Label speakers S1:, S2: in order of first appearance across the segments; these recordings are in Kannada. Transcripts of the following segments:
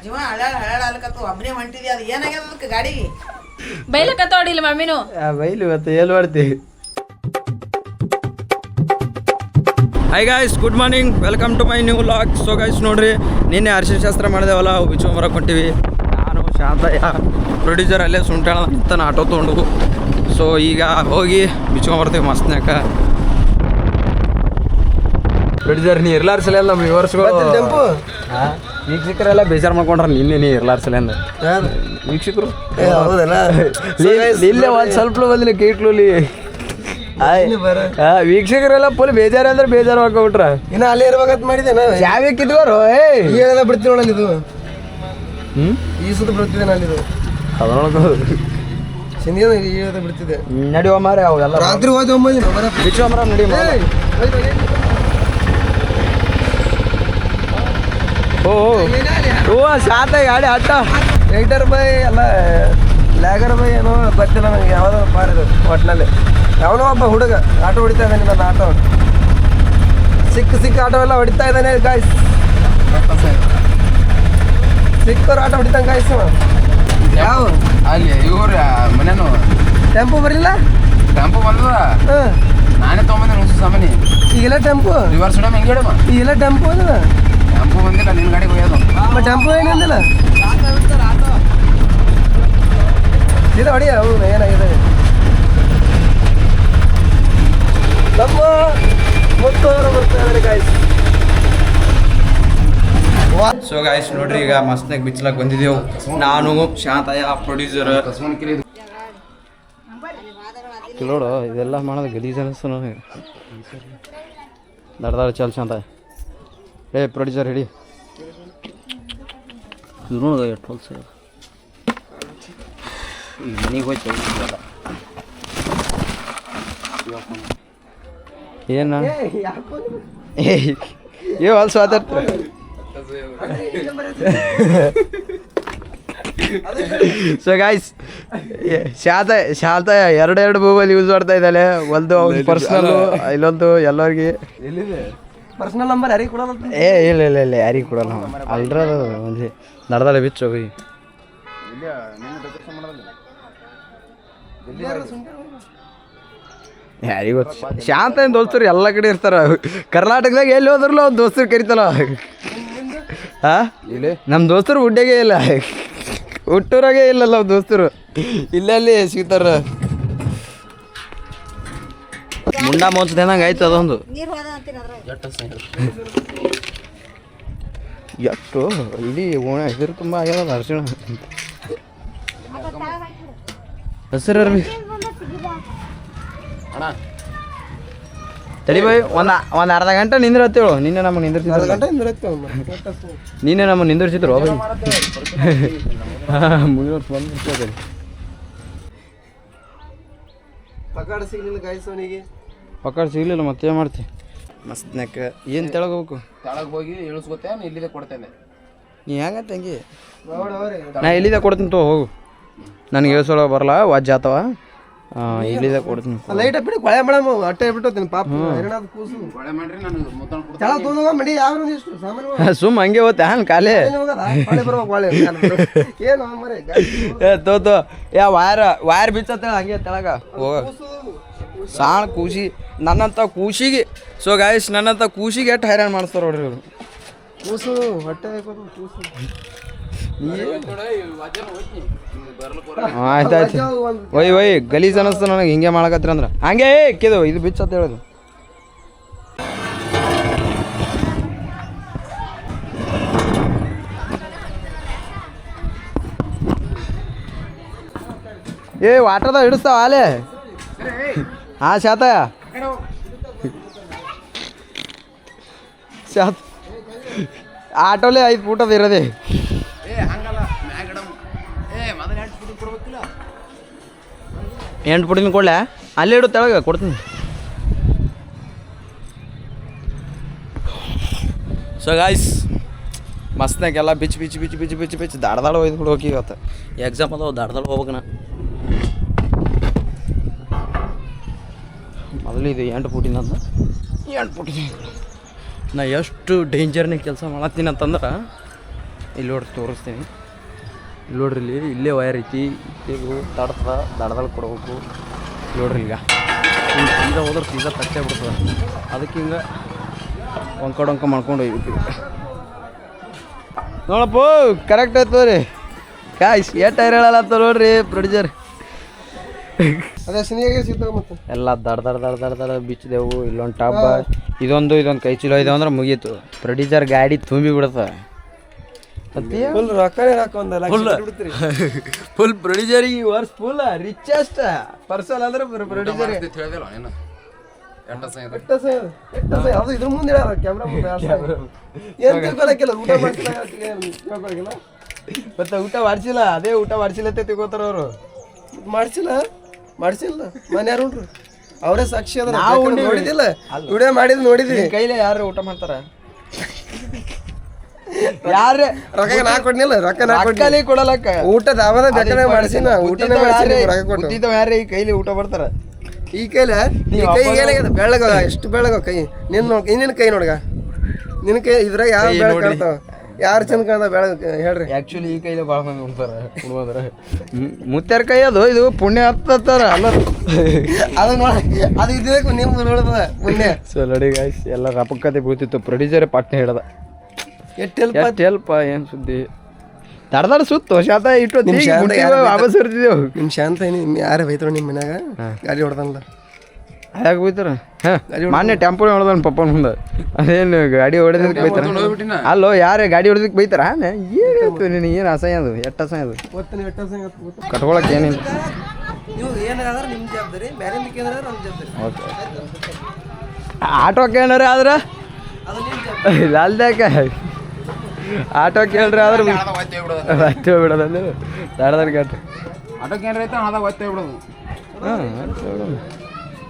S1: ಜೀವ ಹಳಾಡಲ್ಕತ್ತು ಒಬ್ಬನೇ ಹೊಂಟಿದ್ಯಾ ಅದು ಏನಾಗ್ಯದ ಅದಕ್ಕೆ ಗಾಡಿ
S2: ಬೈಲಕತ್ತೋಡಿಲ್ಲ ಮಮ್ಮಿನು
S3: ಬೈಲಿ ಇವತ್ತು ಏನು ಮಾಡ್ತೀವಿ. Hi guys, good morning, welcome to my new vlog. So guys ನೋಡ್ರಿ, ನಿನ್ನೆ ಅರಿಶಿನ ಶಾಸ್ತ್ರ ಮಾಡಿದೆವಲ್ಲ, ಬಿಚ್ಚುಂಬರ ಕೊಟ್ಟಿವಿ. ನಾನು ಶಾಂತಯ್ಯ ಪ್ರೊಡ್ಯೂಸರ್ ಅಲ್ಲೇ ಸುಂಟಾಳ ಅಂತ ಆಟೋ ತೊಗೊಂಡು. ಸೊ ಈಗ ಹೋಗಿ ಬಿಚ್ಕೊಂಬರ್ತೀವಿ ಮಸ್ತ್ನಾಕ. ಪ್ರೊಡ್ಯೂಸರ್ ನೀ ಇರ್ಲಾರ್ಸಲ ನಮ್ಮ ವ್ಯೂವರ್ಸ್ಗಳು
S4: ಟೆಂಪು
S3: ವೀಕ್ಷಕರೆಲ್ಲ ಬೇಜಾರು ಮಾಡ್ಕೊಂಡ್ರ ನಿನ್ನೆ ನೀ ಇರ್ಲಾರ್ಸಲ ಅಂದ ವೀಕ್ಷಕರು.
S4: ಹೌದಲ್ಲ,
S3: ಇಲ್ಲೇ ಒಂದು ಸ್ವಲ್ಪ ಬಂದಿಲ್ಲ ಕೇಟ್ಲೂಲಿ. ವೀಕ್ಷಕರೆಲ್ಲ ಫುಲ್ ಬೇಜಾರು ಅಂದ್ರೆ ಬೇಜಾರು ಹಾಕೊಂಡ್ಬಿಟ್ರ.
S4: ಇನ್ನ ಅಲ್ಲೇ ಇರ್ಬೇಕಂತ ಮಾಡಿದೆ
S3: ಯಾವ್ಯಾವ ಕಿದ್ವರು
S4: ಹೇಳದ ಬಿಡ್ತೀವಿ ನೋಡಲ್ಲಿ ಇದು. ಈ ಸುತ್ತ ಬಿಡ್ತಿದೆ ನಾನು ಇದು ಸಿಂಧಿಯ ಹೇಳದ ಬಿಡ್ತಿದೆ.
S3: ನಡಿವ ಮಾರ ಅವೆಲ್ಲ
S4: ರಾತ್ರಿ ಹೋದ
S3: ಬಿಚ್ಚುಂಬರ ನಡಿ. ಓ ಶಾತ ಗಾಡಿ ಅಟ್ಟ
S4: ಏಟರ್ ಬೈ ಎಲ್ಲ ಲ್ಯಾಗರ್ ಬೈ ಏನೋ ಗೊತ್ತಿಲ್ಲ ನನಗೆ ಯಾವುದೋ ಪಾರಿದು ಒಟ್ಟಿನಲ್ಲಿ. ಯಾವನೋ ಒಬ್ಬ ಹುಡುಗ ಆಟೋ ಹೊಡಿತಾ ಇದ್ದಾನೆ, ನನ್ನ ಆಟೋ ಸಿಕ್ಕ ಆಟೋ ಎಲ್ಲ ಹೊಡಿತಾ ಇದ್ದಾನೆ ಗಾಯ್ಸ್. ಸಿಕ್ಕವ್ರು ಆಟೋ ಹೊಡಿತಾನೆ ಗಾಯ್ಸ್. ಯಾವ
S5: ಅಲ್ಲಿ ಇವ್ರ ಮನೇನು
S4: ಟೆಂಪೋ ಬರಲಿಲ್ಲ,
S5: ಟೆಂಪೋ ಬಂದದ. ನಾನೇ ತೊಗೊಂಬಂದೆ ನುಸು ಸಾಮಾನಿ.
S4: ಈಗೆಲ್ಲ ಟೆಂಪೋ
S5: ರಿವರ್ಸ್ ಇಡಮ್ ಹೆಂಗೆ ಇಡಮ್ಮ.
S4: ಈಗೆಲ್ಲ ಟೆಂಪೋ ಅದ.
S5: ಟೆಂಪೋ ಬಂದಿಲ್ಲ, ನಿನ್ನ ಗಾಡಿಗೆ ಹೋಯೋದು.
S4: ಟೆಂಪೋ ಏನಂದಿಲ್ಲ ಇದು ಹೊಡಿಯ. ಹೌದು ಏನಾಗಿದೆ ನಮ್ಮ ಮುತ್ತವರು ಬರ್ತಾ ಇದ್ದಾರೆ ಗಾಯ್ಸ್.
S3: ಸೊ ಗಾಯ್ಸ್ ನೋಡ್ರಿ, ಈಗ ಮಸ್ತ್ನಾಗ ಬಿಚ್ಚಲಾಕ್ ಬಂದಿದ್ದೆವು. ನಾನು ಶಾಂತಯ್ಯ ಪ್ರೊಡ್ಯೂಸರ್. ನೋಡು ಇದೆಲ್ಲ ಮಾಡೋದು ಗಲೀಜ್ ಅನಿಸ್ತು ನನಗೆ. ದಡ್ದಾಡ ಚಲ್ ಶಾಂತಯ್ಯ. ಪ್ರೊಡ್ಯೂಸರ್ ಹೇಳಿ ಇದು ನೋಡ ಎಷ್ಟು ಹೊಲ್ಸ ಈಗ ಮನೆಗೆ ಹೋಯ್ತು. ಏನು ಏ ಹೊಲ್ಸ ಮಾತಾಡ್ತಾರೆ. ಸೊ ಗಾಯ್ಸ್, ಶಾಂತ ಎರಡು ಮೊಬೈಲ್ ಯೂಸ್ ಮಾಡ್ತಾ ಇದ್ದಾಳೆ. ಒಂದು ಅವ್ನ ಪರ್ಸ್ನಲ್, ಇಲ್ಲೊಂದು ಎಲ್ಲರಿಗೆ
S4: ಪರ್ಸನಲ್ ನಂಬರ್ ಯಾರಿಗೆ ಕೊಡೋದು?
S3: ಇಲ್ಲ ಯಾರಿಗೆ ಕೊಡಲ್ಲ. ಅಲ್ರ ಒಂದು ನಡ್ದಾಳೆ ಬಿಚ್ಚು ಹೋಗಿ. ಯಾರಿಗೂ ಶಾಂತ ಏನು ದೋಸ್ತರು ಎಲ್ಲ ಕಡೆ ಇರ್ತಾರ. ಕರ್ನಾಟಕದಾಗ ಎಲ್ಲಿ ಹೋದ್ರಲ್ಲ ಅವ್ನು ದೋಸ್ತರು ಕರಿತಲ್ಲ. ನಮ್ಮ ದೋಸ್ತರು ಹುಡ್ಡಾಗೆ ಇಲ್ಲ, ಹುಟ್ಟೂರಾಗೆ ಇಲ್ಲಲ್ಲ ಅವ್ನ ದೋಸ್ತರು. ಇಲ್ಲೆಲ್ಲಿ ಸಿಗ್ತಾರ. ಮುಂಡ ಮೋಚದಂಗೆ ಆಯ್ತು ಅದೊಂದು. ಎಷ್ಟು ಇಡೀ ಓಣ ಹೆಸರು ತುಂಬ ಆಗ್ಯದ ಅರ್ಶಿಣ ಹೆಸರು ಅರ್ಬಿ ತಡಿ ಬೈ. ಒಂದು ಅರ್ಧ ಗಂಟೆ ನಿಂದಿರತ್ತೇಳು. ನಿನ್ನೆ ನಮಗೆ ನಿಂದಿರ್ಸಿದ್ರು. ನಿನ್ನೆ ನಮಗೆ ನಿಂದಿರ್ಸಿದ್ರು ಬೈ. ಮುಗಿಯೋದು ಬಂದು
S4: ಪಗಾಡ ಸಿಗ್ಲಿಲ್ಲ ಗಾಯ್ಸ್ ಅವನಿಗೆ.
S3: ಪಕ್ಕಾಡ್ ಸಿಗ್ಲಿಲ್ಲ ಮತ್ತೆ ಏನು ಮಾಡ್ತಿ. ಮಸ್ತ್ನಾಕ ಏನು ತೆಳಗೋಬೇಕು.
S5: ತೆಳಗೆ ಹೋಗಿ ಇಳಿಸ್ಕೊತ್ತೆ, ಇಲ್ಲಿದೆ ಕೊಡ್ತೇನೆ.
S3: ನೀ ಹೆಂಗಂತ ಹಂಗೆ ನಾ ಇಲ್ಲಿದೆ ಕೊಡ್ತೀನಿ ತೋ ಹೋಗು. ನನಗೆ ಇಳಿಸೋಳ ಬರಲ್ಲ, ವಾಜ್ ಆತವ. ಇಲ್ಲಿದೆ ಕೊಡ್ತೀನಿ.
S4: ಲೈಟ್ ಬಿಟ್ಟು ಕೊಳೆ ಮಾಡಮ್ಮ ಅಟ್ಟೆ ಬಿಟ್ಟು ಪಾಪ ಕೂಸು
S5: ಒಳ್ಳೆ ಮಾಡ್ರಿ. ನಾನು ಮುತ್ತಣ್ಣ
S4: ತೆಳ ತೊಗೊಂಡೋಗ ಮಡಿ ಯಾವ ಎಷ್ಟು ಸಾಮಾನು
S3: ಸುಮ್ಮ ಹಂಗೆ ಹೋಗ್ತೆ ಹಾನ್ ಕಾಲೇ
S4: ಏನು ಮರೆ
S3: ತೋ ಯಾ ವಾಯರ್ ಬಿಚ್ಚತ್ತೇಳ ಹಂಗೆ ತೆಳಗ ಹೋಗ. ಸಾಣ ಕೂಸಿ ನನ್ನಂಥ ಕೂಸಿಗೆ. ಸೊ ಗಾಯ್ಸ್, ನನ್ನಂಥ ಕೂಸಿಗೆ ಎಷ್ಟು ಹೈರಾಣ ಮಾಡಿಸ್ತಾರೆ ನೋಡ್ರಿ ಇವರು.
S4: ಕೂಸು ಹೊಟ್ಟೆ ಕೂಸು.
S3: ಆಯ್ತಾಯ್ತು ಒಯ್ ಗಲೀಜ್ ಅನ್ನಿಸ್ತು ನನಗೆ ಹಿಂಗೆ ಮಾಡಕತ್ತೀರ ಅಂದ್ರೆ. ಹಂಗೆ ಕಿದು ಇದು ಬಿಚ್ಚ ಅಂತ ಹೇಳೋದು. ವಾಟರ್ದಾಗ ಹಿಡಿಸ್ತಾವ ಆಲೆ. ಹಾಂ ಶಾತಯ್ಯ ಶಾತ್ ಆಟೋಲೆ 5 ಫೂಟ್ ಅದು ಇರೋದೆ. ಎಂಟು ಪುಡಿನ ಕೊಡ್ಲೆ ಅಲ್ಲೇ ಇಡು ತೆಳಗೆ ಕೊಡ್ತೀನಿ. ಸೊ ಗಾಯ್ಸ್, ಮಸ್ತ್ನಾಗೆಲ್ಲ ಬಿಚ್ಚಿ ದಾಡ್ದಾಳ ಒಯ್ದು ಬಿಡ್ಬೇಕು. ಇವತ್ತು ಎಕ್ಸಾಮ್ ಅದಾವ, ದಾಡ್ದಾಳ ಹೋಗ್ಬೇಕು. ನಾ ಮೊದಲು ಇದು 8 ಫೂಟಿನ 8 ಫೂಟಿನ ನಾ ಎಷ್ಟು ಡೇಂಜರ್ನಾಗ ಕೆಲಸ ಮಾಡತ್ತೀನಿ ಅಂತಂದ್ರೆ ಇಲ್ಲಿ ನೋಡ್ರಿ ತೋರಿಸ್ತೀನಿ. ಇಲ್ಲಿ ನೋಡ್ರಿ ಇಲ್ಲೇ ವೈರ್ ಐತಿ. ಇದು ತಡ್ತದ ದಡದಲ್ಲಿ ಕೊಡ್ಬೇಕು. ನೋಡ್ರಿ ಈಗ ಸೀದಾ ಹೋದ್ರೆ ಸೀದಾ ತಟ್ಟೆ ಬಿಡ್ತದೆ. ಅದಕ್ಕೆ ಹಿಂಗೆ ಒಂಕ ಮಾಡ್ಕೊಂಡು ಹೋಗ್ಬೇಕು. ನೋಡಪ್ಪ ಕರೆಕ್ಟ್ ಆಯ್ತದ ರೀ. ಕಾಯ್ಸ್ ಟೈರ್ ಹೇಳತ್ತ ನೋಡ್ರಿ ಪ್ರೊಡ್ಯೂಸರ್.
S4: ಅದೇ ಸಿನಿಮಾಗೆ ಸಿಗ್ತಾವ ಮತ್ತೆ
S3: ಎಲ್ಲ ದಡ ಬಿಚ್ಚಿದೆವು. ಇಲ್ಲೊಂದು ಟಬ್, ಇದೊಂದು ಕೈ ಚೀಲ ಇದೆ ಅಂದ್ರೆ ಮುಗೀತು. ಪ್ರೊಡ್ಯೂಸರ್ ಗಾಡಿ ತುಂಬಿ ಬಿಡುತ್ತೆ.
S4: ಫುಲ್ ರೊಕ್ಕನೇ ಹಾಕೊಂಡಲ್ಲ
S3: ಫುಲ್ ಪ್ರೊಡ್ಯೂಸರಿಗೆ ವರ್ಷ ಫುಲ್ ರಿಚೆಸ್ಟ್ ಪರ್ಸನ್ ಅಂದ್ರೆ ಪ್ರೊಡ್ಯೂಸರ್.
S4: ಅದು ಇದ್ರ ಮುಂದೆ ಕ್ಯಾಮ್ರಾ ಏನ್ ತಿಳ್ಕೊಳಕ್ಕಿಲ್ಲ. ಊಟ ಮಾಡ್ತಿಲ್ಲ
S3: ಮತ್ತೆ ಊಟ ಮಾಡಿಸಿಲ್ಲ. ಅದೇ ಊಟ ಮಾಡಿಸಿಲ್ಲ ಅಂತ ತಿಳ್ಕೊತಾರ ಅವರು.
S4: ಮಾಡ್ಸಿಲ್ಲ ಮನೆ ಯಾರು ಉಂಟ್ರು ಅವರೇ ಸಾಕ್ಷಿ ಅದ. ನೋಡಿದಿಲ್ಲ ವಿಡಿಯೋ ಮಾಡಿದ್ ನೋಡಿದ್ವಿ.
S3: ಕೈಲೇ ಯಾರು ಊಟ ಮಾಡ್ತಾರ? ಯಾರೇ
S4: ರೊಕ್ಕ ನಾ ಕೊಡ್ನಿಲ್ಲ. ರೊಕ್ಕ
S3: ಕೊಡಲಕ್ಕ
S4: ಊಟದ ಅವದ ಬೇಕಾದ್ರೆ ಮಾಡಿಸಿನ ಊಟನೇ
S3: ಕೊಟ್ಟಿದ್ದವ ಯಾರೇ ಈ ಕೈಲಿ ಊಟ ಬರ್ತಾರ?
S4: ಈ ಕೈಲ ಕೈ ಏನಾಗ್ಯದ ಬೆಳ್ಳಗ ಎಷ್ಟು ಬೆಳ್ಳಗ ಕೈ. ನಿನ್ನ ಕೈ ನೋಡ್ಗ ನಿನ್ನ ಕೈ ಇದ್ರಾಗ ಯಾವ ಬೆಳಗ್ ಕಾಣ್ತಾವ? ಯಾರು ಚಂದ ಕಾಣ್ತಾವ ಬೆಳಗ್ ಹೇಳ್ರಿ.
S3: ಆ್ಯಕ್ಚುಲಿ ಈ ಕೈಲಿ ಭಾಳ ಮಂದಿ ಉಣ್ತಾರ ಉಣ್ಬೋದ್ರ. ಮುತ್ಯಾರ ಕೈ ಅದು ಇದು ಪುಣ್ಯ ಹತ್ತಾರ ಅಲ್ಲ.
S4: ಅದು ನೋಡಿ ಅದು ಇದ್ಬೇಕು ನಿಮ್ದು ನೋಡ್ದ ಪುಣ್ಯ.
S3: ಸೊ ನೋಡಿ ಗಾಯ್ಸ್ ಎಲ್ಲ ರಪಕ್ಕತೆ ಬೀಳ್ತಿತ್ತು. ಪ್ರೊಡ್ಯೂಸರೇ ಪಾಟ್ನೆ ಹಿಡ್ದ. ಎಷ್ಟು ಹೆಲ್ಪ ಏನು ಸುದ್ದಿ ದಡ ಸುತ್ತು ಶಾತ ಇಟ್ಟು ವಾಪಸ್ ಇರ್ತಿದ್ದೆವು.
S4: ನಿಮ್ಮ ಶಾಂತ ಯಾರೇ ಬೈತಾರ ನಿಮ್ಮ ಮನ್ಯಾಗ ಗಾಡಿ ಹೊಡ್ದಲ್ಲ?
S3: ಯಾಕೆ ಬೈತಾರ? ಮಾನ್ಯ ಟೆಂಪೋ ಹೊಡೆದ ಪಪ್ಪನ ಮುಂದೆ. ಅದೇನು ಗಾಡಿ ಹೊಡೆದಕ್ಕೆ ಬೈತಾರ? ಅಲ್ಲೋ ಯಾರೇ ಗಾಡಿ ಹೊಡೆದಕ್ಕೆ ಬೈತಾರ? ಏನು ನೀನು ಏನು ಅಸಹ್ಯ ಅದು? ಎಷ್ಟು ಅಸಹ್ಯ ಅದು ಕಟ್ಕೊಳಕ್ಕೆ ಏನಿಲ್ಲ.
S4: ನೀವು ಏನಾದ್ರೆ ನಿಮ್ಮ ಜವಾಬ್ದಾರಿ, ಬೇರೆ ಕೇಂದ್ರ ನಮ್ಮ ಜವಾಬ್ದಾರಿ.
S3: ಆಟೋ ಕೇಳ್ರ ಆದ್ರೆ ಅಲ್ದಾಕ ಆಟೋ ಕೇಳ್ರಿ ಆದ್ರೆ ಒತ್ತೆ ಬಿಡೋದಂದ್ರೆ ದಾಡದಾರ ಕೇಳ್ರಿ.
S5: ಆಟೋಕ್ಕೆ ಏನಾರ ಐತೆ ಅದಾಗ ಒತ್ತೆ ಬಿಡೋದು.
S3: ಹಾಂ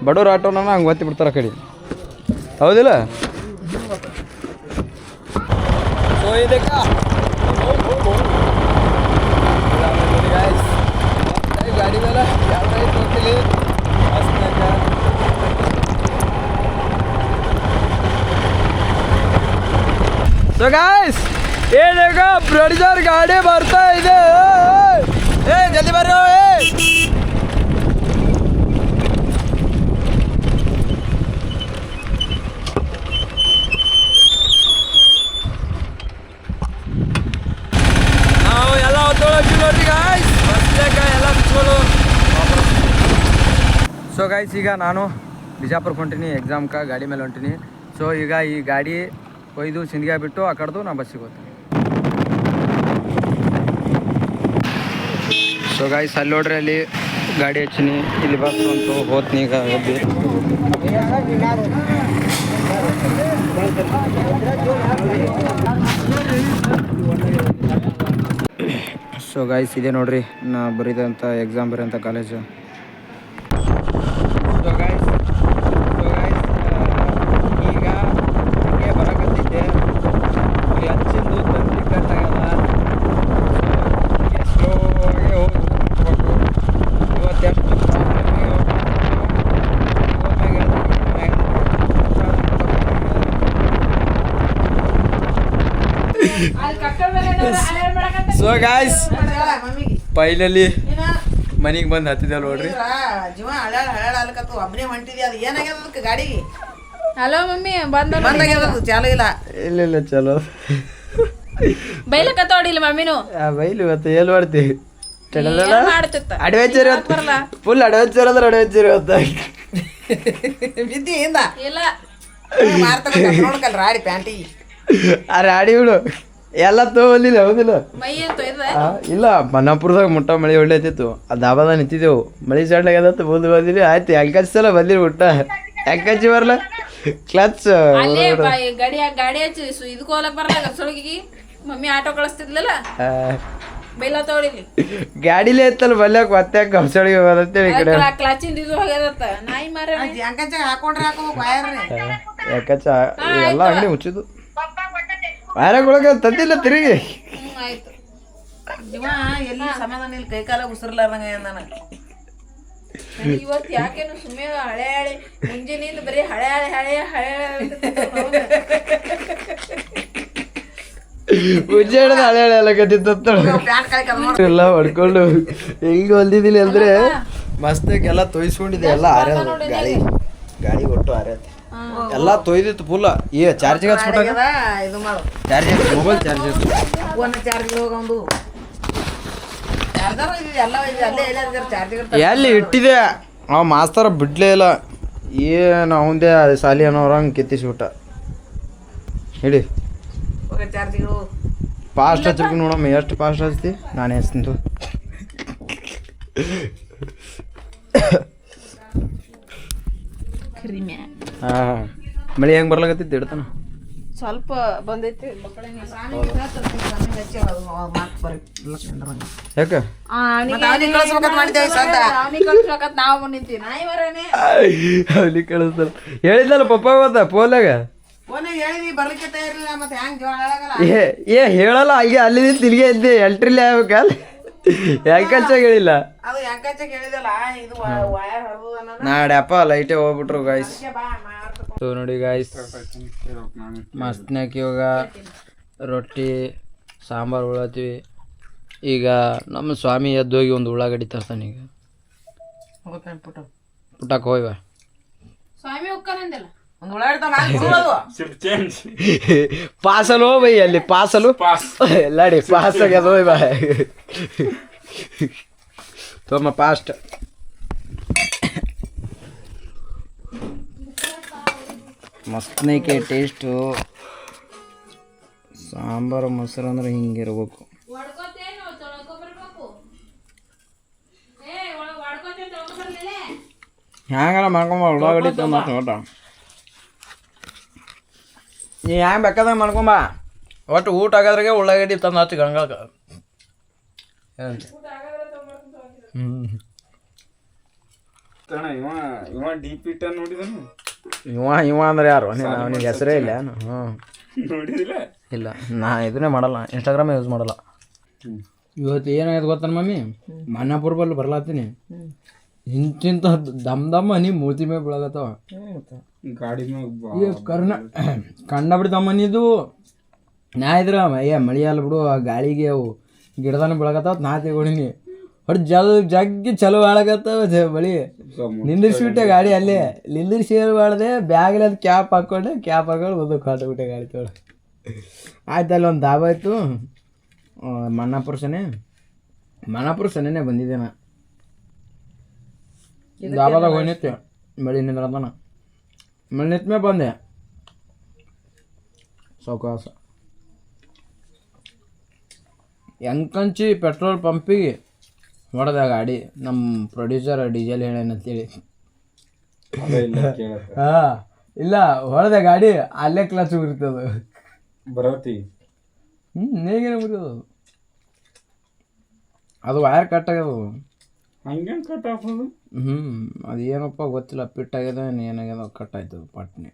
S3: ಬಡವ್ರ ಆಟೋನ ಹಂಗೆ ಒತ್ತಿ ಬಿಡ್ತಾರೆ ಆ ಕಡೆ. ಹೌದಿಲ್ಲ? ಸೊ ಇದಕ್ಕ ಗಾಡಿ ಮೇಲೆ ಯಾವ ಹೋಗ್ತಿಲಿ. ಸೊ ಗಾಯ್ಸ್ ಏನೀಗ ಪ್ರೊಡ್ಯೂಸರ್ ಗಾಡಿ ಬರ್ತಾ ಇದೆ. ಜಲ್ದಿ ಬರ್ರಿ. ನಾವು ಎಲ್ಲ ಹೊತ್ತೊಳಗಿ ನೋಡಿ ಗಾಯ್ಸ್ ಎಲ್ಲ ಬಿಚ್ಕೊಳ್ಳು. ಸೊ ಗಾಯ್ಸ್ ಈಗ ನಾನು ಬಿಜಾಪುರಕ್ಕೆ ಹೊಂಟೀನಿ ಎಕ್ಸಾಮ್ಗೆ. ಗಾಡಿ ಮೇಲೆ ಹೊಂಟೀನಿ. ಸೊ ಈಗ ಈ ಗಾಡಿ ಒಯ್ದು ಸಿಂಧಿಗೆ ಬಿಟ್ಟು ಆ ಕಡೆದು ನಾ ಬಸ್ಸಿಗೆ ಹೋಗ್ತೀನಿ. ಸೊ ಗಾಯ್ಸ್ ಅಲ್ಲಿ ನೋಡ್ರಿ ಅಲ್ಲಿ ಗಾಡಿ ಹಚ್ಚಿನಿ. ಇಲ್ಲಿ ಬಸ್ ಬಂತು ಹೋತ್ನಿ ಈಗ ಒಬ್ಬಿ. ಸೊ ಗಾಯ್ಸ್ ಇದೆ ನೋಡ್ರಿ ನಾ ಬರೀದಂಥ ಎಕ್ಸಾಮ್ ಬರೋಂಥ ಕಾಲೇಜು. ಸೊ ಗಾಯ್ಸ್ ಈಗ ಹಂಗೆ ಬರಕತ್ತಿದ್ದೆ. ಹಚ್ಚಿಂದು ತಂದು ಕಟ್ಟಾಗಲ್ಲ. ಸ್ಲೋ ಆಗಿ ಹೋಗ್ಬೇಕು. ಇವತ್ತೆಷ್ಟು ಸೊ ಗಾಯ್ಸ್ ಫೈನಲಿ ಮನೆಗೆ ಬಂದು ಹತ್ತಿದ್ದೇವೆ ನೋಡ್ರಿ.
S1: ಜೀವ ಹಳಾಡ್ಲಕತ್ತು ಒಬ್ಬನೇ ಹೊಂಟಿದ್ಯ. ಅದು ಏನಾಗ್ಯದ ಅದಕ್ಕೆ ಗಾಡಿಗೆ?
S2: ಹಲೋ ಮಮ್ಮಿ
S1: ಬಂದಾಗ್ಯದ ಚಾಲು ಇಲ್ಲ.
S3: ಇಲ್ಲ ಚಲೋ
S2: ಬೈಲಕತ್ತೋಡಿಲ್ಲ ಮಮ್ಮಿನು.
S3: ಬೈಲಿ ಇವತ್ತು ಏನು ಮಾಡ್ತೀವಿ?
S2: ಮಾಡ್ತಿತ್ತ
S3: ಅಡ್ವೆಂಚರ್ ಫುಲ್ ಅಡ್ವೆಂಚರ್ ಅಂದ್ರೆ ಅಡ್ವೆಂಚರ್ ಇವತ್ತು.
S1: ಬಿದ್ದಿಯಿಂದ
S2: ಇಲ್ಲ
S1: ಮಾರ್ತಾರ ನೋಡ್ಕಲ್ರ ಆಡಿ ಪ್ಯಾಂಟಿ.
S3: ಆ ರಾಡಿ ಬಿಡು ಎಲ್ಲ ತೊಗೊಲಿಲ್ಲ. ಹೌದಿಲ್ಲ?
S2: ಮೈ ಅಂತ
S3: ಇಲ್ಲ ಮನ್ನಾಪುರದಾಗ ಮುಟ್ಟ ಮಳೆ ಒಳ್ಳೆ ಐತಿತ್ತು. ಆ ದಾಬಾದಾಗ ನಿಂತಿದ್ದೆವು. ಮಳೆ ಸಣ್ಣಾಗದತ್ತು ಬಂದು ಬಂದಿವಿ. ಆಯ್ತು ಹೆಂಕಚ್ಚಿ ಸಲ ಬಂದಿರಿ ಊಟ ಹೆಂಕಚ್ಚಿ ಬರಲ್ಲ ಕ್ಲಚ್
S2: ಅಲ್ಲೇ ಗಾಡಿ ಹಚ್ಚಿ ಇದಕ್ಕೆ ಹೋಗ್ಲಕ್ ಬರಲ್ಲ ಸೊಳಗಿ. Mummy auto ಕಳಿಸ್ತಿದ್ಲಲ್ಲ ಬೈಲತ್ತೋಡಿಲಿ.
S3: ಗಾಡಿಲೇ ಇತ್ತಲ್ಲ ಬಲ್ಯಾಕ ಮತ್ತೆ ಕಂಸಳಿಗೆ ಹೋದಂತೇಳಿ ಈ ಕಡೆ
S2: ಕ್ಲಾಚಿಂದ ಇದು ಹೋಗ್ಯದತ್ತ. ನಾಯಿ ಮಾರ
S1: ಹೆಂಕಚ್ಚ ಹಾಕೊಂಡ್ರೆ ಹಾಕೋಬೇಕು ವಯರ್ರಿ.
S3: ಯಾಕಚ್ಚ ಎಲ್ಲ ಅಂಗಡಿ ಮುಚ್ಚಿದ್ದು. ವಯರಾಗೊಳಗೆ ತಂದಿಲ್ಲ ತಿರುಗಿ.
S2: ಆಯ್ತು
S1: ಜೀವ ಎಲ್ಲಿ ಸಮಾಧಾನ ಇಲ್ಲಿ ಕೈಕಾಲ ಉಸಿರ್ಲಾರ್ದಂಗ ನನಗೆ
S2: ಇವತ್ತು ಯಾಕೇನು ಸುಮ್ಮನೆ ಹಳೆ ಹಳೆ ಮುಂಜಾನೆಯಿಂದ ಬರೀ ಹಳೆ ಹಳೆ ಹಳೆ ಹಳೆ
S3: ಹುಜ್ಜಾಡದ ಹಳೆ ಹಳೆ ಎಲ್ಲ ಕತ್ತಿತ್ತ ಎಲ್ಲ ಹೊಡ್ಕೊಂಡು ಹೆಂಗ್ ಹೊಲ್ದಿದ್ದೀನಿ ಅಂದ್ರೆ ಮಸ್ತಾಗಿ ಎಲ್ಲ ತೊಯ್ಸ್ಕೊಂಡಿದೆ ಎಲ್ಲ ಆರ್ಯದ ಗಾಳಿ ಒಟ್ಟು ಆರ್ಯದ ಎಲ್ಲ ತೊಯ್ದಿತ್ತು ಫುಲ್ ಚಾರ್ಜಿಗೆ ಹಚ್ಬಿಟ್ಟಾಗ
S1: ಇದು ಮಾಡು
S3: charge mobile charger
S1: phone charge ಹೋಗೊಂದು ಚಾರ್ಜರ್ ಎಲ್ಲ ಅಲ್ಲೇ ಎಲ್ಲ ಚಾರ್ಜರ್
S3: ಎಲ್ಲಿ ಇಟ್ಟಿದೆ ಅವ ಮಾಸ್ತರ ಬಿಡ್ಲೇ ಇಲ್ಲ ಏನು ಅವಂದೇ ಸಾಲಿ ಅನ್ನೋರಂಗೆ ಕೆತ್ತಿಸ್ಬಿಟ್ಟ ಹೇಳಿ
S1: ಚಾರ್ಜಿಗಳು
S3: ಫಾಸ್ಟ್ ಹಚ್ಬೇಕು ನೋಡಮ್ಮ ಎಷ್ಟು ಫಾಸ್ಟ್ ಹಚ್ತಿ ನಾನು ಹಚ್ತೀನಿ ಹಾಂ ಮಳೆ ಹೆಂಗೆ ಬರ್ಲಾಗತ್ತಿತ್ತು ಇಡ್ತಾನ
S2: ಸ್ವಲ್ಪ ಬಂದೈತಿ
S3: ಯಾಕೆ
S2: ನಾವು ನಿಂತೀವಿ ನಾಯಿ ಬರೋನೆ
S3: ಅಲ್ಲಿ ಕಳಿಸ್ತಾರ ಹೇಳಿದ್ನಲ್ಲ ಪಪ್ಪ ಇವತ್ತ ಫೋನ್ಯಾಗ
S1: ಹೇಳಿದ್ವಿ ಬರ್ಲಿಕ್ಕೆ ತಯಾರಿಲ್ಲ ಮತ್ತೆ ಹೆಂಗ್ ಜೋಳ
S3: ಹೇಳಲ್ಲ ಹಾಗೆ ಅಲ್ಲಿ ತಿರ್ಗಿ ಇದ್ದೆ ಎಲ್ಟ್ರಿಲಿ ಆಗ್ಬೇಕಲ್ಲ ಯಾಕಂಚಾಗ ಹೇಳಿಲ್ಲ
S1: ಅದು ಯಾಕಂಚಾಗ ಹೇಳಿದಲ್ಲ ಇದು ವಯರ್ ಹರಿದು
S3: ನಾಡ್ಯಪ್ಪ ಲೈಟೇ ಹೋಗ್ಬಿಟ್ರು ಗಾಯ್ಸ್ ಸೊ ನೋಡಿ ಗಾಯ್ಸ್ ಮಸ್ತ್ನಾಗ ಇವಾಗ ರೊಟ್ಟಿ ಸಾಂಬಾರು ಉಳತ್ತೀವಿ ಈಗ ನಮ್ಮ ಸ್ವಾಮಿ ಎದ್ದೋಗಿ ಒಂದು ಉಳ್ಳಾಗಡ್ಡಿ ತರ್ತಾನೆ ಈಗ ಪುಟ್ಟಕ್ಕೆ ಹೋಯ್ವ
S2: ಸ್ವಾಮಿ ಹೋಗ್ಕಂದಿಲ್ಲ
S1: ಒಂದು ಉಳ್ಳಾಗಡ್ಡಿ
S3: ಪಾಸಲು ಬೈ ಅಲ್ಲಿ ಪಾಸಲು ಎಲ್ಲಾಡಿ ಪಾಸ್ ಆಗ್ಯದ ಹೋಯ್ ಬಾ ತಮ್ಮ ಫಾಸ್ಟ್ ಮಸ್ತ್ನೈಕೆ ಟೇಸ್ಟು ಸಾಂಬಾರು ಮೊಸರು ಅಂದ್ರೆ ಹಿಂಗಿರ್ಬೇಕು ಹ್ಯಾಂಗಲ್ಲ ಮಾಡ್ಕೊಂಬ ಉಳ್ಳಾಗಡ್ಡಿ ತಂದ ನೋಟ ನೀ ಹ್ಯಾಂಗ ಬೇಕಾದಂಗೆ ಮಾಡ್ಕೊಂಬ ಒಟ್ಟು ಊಟ ಆಗೋದ್ರಾಗೆ ಉಳ್ಳಾಗಡ್ಡಿ ತಂದು ಹಚ್ಚಿ ಗಂಗಾಕ ಇವ ಅಂದ್ರೆ ಯಾರು ಅವನಿಗೆ ಹೆಸರೇ ಇಲ್ಲ ಹ್ಞೂ ಇಲ್ಲ ನಾ ಇದನ್ನೇ ಮಾಡಲ್ಲ ಇನ್ಸ್ಟಾಗ್ರಾಮ್ ಯೂಸ್ ಮಾಡಲ್ಲ ಇವತ್ತು ಏನಾಯ್ತು ಗೊತ್ತಾನ ಮಮ್ಮಿ ಮನ್ನಾಪುರ ಬಲ್ಲಿ ಬರ್ಲಾತೀನಿ ಇಂಚಿಂತ ದಮ್ ಹನಿ ಮೂತಿ ಮೇಲೆ ಬೀಳಗತ್ತವ ಕಂಡ ಬಿಡ್ತಮ್ಮನಿದು ನಾ ಇದ್ರ ಮಳಿ ಅಲ್ಲ ಬಿಡು ಆ ಗಾಳಿಗೆ ಅವು ಗಿಡದಾನ ಬೆಳಗತ್ತಾವ ನಾ ತಗೊಂಡಿನಿ ಹೊಡ್ ಜಗ್ಗಿ ಚಲೋ ಹಾಳಾಗತ್ತವ ಬಳಿ ನಿಂದಿರ್ಸ್ಬಿಟ್ಟೆ ಗಾಡಿ ಅಲ್ಲೇ ನಿಂದಿರ್ಸಿ ಹೇಳ್ಬಾರ್ದೆ ಬ್ಯಾಗ್ಲಿ ಅದು ಕ್ಯಾಪ್ ಹಾಕ್ಕೊಂಡು ಒಂದು ಕಾಟ್ಬಿಟ್ಟೆ ಗಾಡಿ ತೊಗೊಂಡು ಆಯ್ತು ಅಲ್ಲಿ ಒಂದು ದಾಬಾ ಆಯಿತು ಮನ್ನಾಪುರ ಸನೇನೆ ಬಂದಿದ್ದೆ ನಾ ದಾಬಾದಾಗ ಹೋಗಿ ನಿಂತೆ ಮಳಿ ನಿಂದ್ರತಾನ ಮಳಿ ನಿಂತ ಮೇಲೆ ಬಂದೆ ಸಾವಕಾಸ ಎಂಕಂಚಿ ಪೆಟ್ರೋಲ್ ಪಂಪಿಗೆ ಹೊಡೆದ ಗಾಡಿ ನಮ್ಮ ಪ್ರೊಡ್ಯೂಸರ್ ಡೀಸೆಲ್ ಹೇಳೇನಂತೇಳಿ ಹಾಂ ಇಲ್ಲ ಹೊಡೆದ ಗಾಡಿ ಅಲ್ಲೇ ಕ್ಲಚ್ ಉರಿತದ
S5: ಬರತಿ
S3: ನೇಗೇನೆ ಉರಿಯೋದು ಅದು ವಯರ್ ಕಟ್ ಆಗ್ಯದ
S5: ಹಂಗೆ ಕಟ್ ಹಾಕೋದು
S3: ಅದು ಏನಪ್ಪ ಗೊತ್ತಿಲ್ಲ ಪಿಟ್ ಆಗ್ಯದ ಏನಾಗ್ಯದ ಕಟ್ ಆಯ್ತದ ಪಟ್ನೆ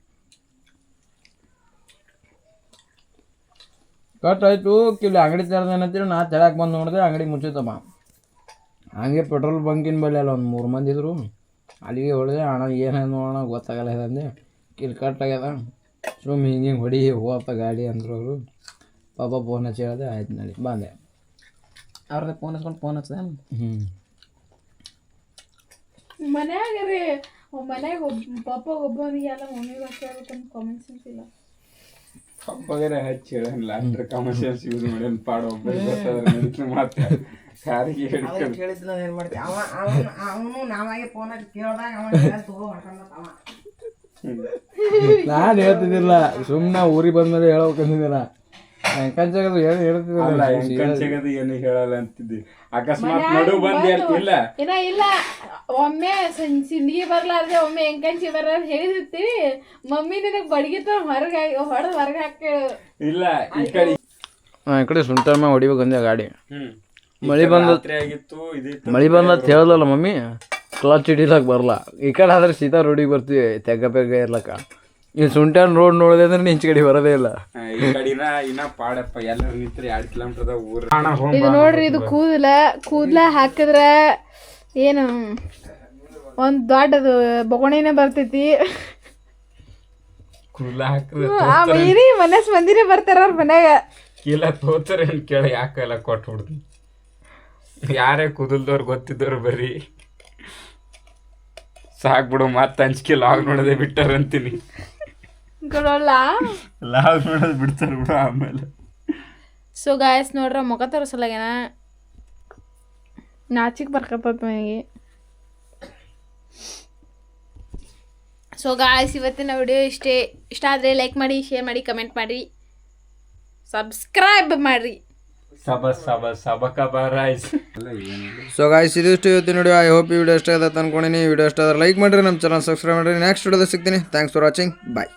S3: ಕಟ್ ಆಯಿತು ಕಿಲ್ಲಿ ಅಂಗಡಿ ತೆರೆದೇನಂತೇಳಿ ನಾ ತೆಳಕ್ಕೆ ಬಂದು ನೋಡಿದೆ ಅಂಗಡಿ ಮುಚ್ಚಿತಮ್ಮ ಹಂಗೆ ಪೆಟ್ರೋಲ್ ಬಂಕಿನ ಬಳಿ ಅಲ್ಲ ಒಂದು 3 ಮಂದಿ ಇದ್ರು ಅಲ್ಲಿಗೆ ಹೊಡೆದೆ ಅಣ್ಣ ಏನೇನು ನೋಡೋಣ ಗೊತ್ತಾಗಲ್ಲ ಇದಂದೆ ಕಿಲ್ಲಿ ಕಟ್ ಆಗ್ಯದ ಸುಮ್ಮ ಹಿಂಗೆ ಹೊಡಿ ಹೋಗಪ್ಪ ಗಾಡಿ ಅಂದ್ರು ಅವರು ಪಾಪ ಫೋನ್ ಹಚ್ಚಿ ಹೇಳಿದೆ ಆಯ್ತು ನಡಿ ಬಂದೆ
S1: ಅವ್ರದ್ದು ಫೋನ್ ಹಚ್ಕೊಂಡು ಫೋನ್ ಹಚ್ಚಿದೆ
S2: ಮನ್ಯಾಗ ರೀ ಮನ್ಯಾಗ ಪಾಪ ಒಬ್ಬನಿಗೆ ಎಲ್ಲ ಮಮ್ಮಿಗೆ ಅಷ್ಟೇ ಆಗುತ್ತಂತ ಕಾಮನ್ ಸೆನ್ಸ್ ಇಲ್ಲ
S5: ಪಪ್ಪಗರೆ ಹಚ್ಚಿ ಹೇಳಲ್ಲ ಅಂದ್ರೆ ಕಾಮನ್ ಸೆನ್ಸ್ ಯೂಸ್ ಮಾಡಿ ಪಾಡ ಒಬ್ಬ ಮಾತ್ರ ಯಾರಿಗೆ
S1: ಕೇಳಿದ್ನ ಏನು ಮಾಡ್ತೀವಿ ಅವನು ನಾವಾಗೆ ಫೋನ್ ಹಚ್ಚಿ ಕೇಳಿದಾಗ
S3: ನಾನು ಹೇಳ್ತಿದ್ದಿಲ್ಲ ಸುಮ್ಮನೆ ಊರಿಗೆ ಬಂದ್ಮೇಲೆ ಹೇಳ್ಬೇಕಂದಿದ್ದಿಲ್ಲ ಎಂಕಂಚಾಗದು ಏನು ಹೇಳ್ತಿದ್ದಿಲ್ಲ
S5: ಏನು ಹೇಳಲ್ಲ ಅಂತಿದ್ದಿ ಅಕಸ್ಮಾತ್ ನಡು ಬಂದು ಹೇಳ್ತಿಲ್ಲ
S2: ಇಲ್ಲ ಒಮ್ಮೆ ಸಿಂಡಿಗೆ ಬರ್ಲಾರ್ದೆ ಒಮ್ಮೆ ಎಂಕಂಚಿ ಬರ್ಲಾರ್ದು ಹೇಳಿದಿರ್ತೀವಿ ಮಮ್ಮಿ ನಿನಗೆ ಬಡಗಿತ ಹೊರಗೆ ಹಾಕಿ
S5: ಇಲ್ಲ ಈ ಕಡೆ
S3: ಸುಂಟರ್ಮ ಹೊಡಿಬೇಕಂದೆ ಗಾಡಿ ಮಳಿ ಬಂದ ಹೇಳಲ್ಲ ಮಮ್ಮಿ ಕ್ಲಚ್ ಹಿಡಿಲಕ್ಕೆ ಬರಲ್ಲ ಈ ಕಡೆ ಆದ್ರೆ ಸೀದಾ ರೋಡಿಗೆ ಬರ್ತೀವಿ ತೆಗ್ಗ ಪೆಗ್ಗ ಇರ್ಲಕ್ಕ ಈ ಸುಂಟನ್ ರೋಡ್ ನೋಡಿದೆ ಅಂದ್ರೆ ಇಂಚ್ ಕಡೆ ಬರೋದೇ ಇಲ್ಲ
S5: ಈ ಕಡಿನ ಇನ್ನ ಪಾಡಪ್ಪ ಎಲ್ಲರೂ ನಿಂತ್ರೆ 2 ಕಿಲೋಮೀಟರ್ ಊರ
S2: ಇದು ನೋಡ್ರಿ ಇದು ಕೂದಲ ಹಾಕಿದ್ರೆ ಏನು ಒಂದು ದೊಡ್ಡದು ಬೊಗಣಿನೇ ಬರ್ತೈತಿ
S5: ಕೂದಲ ಹಾಕಿದ್ರೆ
S2: ಮನಸ್ ಮಂದಿನೇ ಬರ್ತಾರ ಅವ್ರ ಮನ್ಯಾಗ
S5: ಇಲ್ಲ ತೋತಾರೆ ಕೇಳಿ ಯಾಕೆಲ್ಲ ಕೊಟ್ಬಿಡ್ತೀನಿ. ಯಾರೇ ಕುದಲ್ದವ್ರು ಗೊತ್ತಿದ್ದವ್ರು ಬರೀ ಸಾಕ್ಬಿಡು ಮತ್ತೆ ಅಂಜಿಕೆ ಲಾಗ್ ನೋಡೋದೇ ಬಿಟ್ಟಾರ ಅಂತೀನಿ. ಲಾಗ್ ನೋಡೋದು ಬಿಡ್ತಾರೆ ಬಿಡು ಆಮೇಲೆ.
S2: ಸೊ ಗಾಯಸ್ ನೋಡ್ರ ಮುಖ ತೋರಿಸಲಾಗೇನ ನಾಚಿಕ್ ಬರ್ಕತ್ತ ನನಗೆ. ಸೊ ಗಾಯ್ಸ್ ಇವತ್ತಿನ ವಿಡಿಯೋ ಇಷ್ಟ ಆದರೆ ಲೈಕ್ ಮಾಡಿ, ಶೇರ್ ಮಾಡಿ, ಕಮೆಂಟ್ ಮಾಡಿ, ಸಬ್ಸ್ಕ್ರೈಬ್ ಮಾಡಿರಿ.
S3: ಸೊ ಗಾಯ್ಸ್ ಇದಿಷ್ಟು ಇವತ್ತಿನ ವಿಡಿಯೋ. ಐ ಹೋಪ್ ಈ ವಿಡಿಯೋ ಇಷ್ಟ ಆಗುತ್ತೆ ಅನ್ಕೊಂಡಿನಿ. ವಿಡಿಯೋ ಇಷ್ಟ ಆದ್ರೆ ಲೈಕ್ ಮಾಡಿರಿ, ನಮ್ಮ ಚಾನಲ್ ಸಬ್ಸ್ಕ್ರೈಬ್ ಮಾಡಿರಿ. ನೆಕ್ಸ್ಟ್ ವಿಡಿಯೋದಾಗ ಸಿಗ್ತೀನಿ. Thanks for watching. ಬಾಯ್.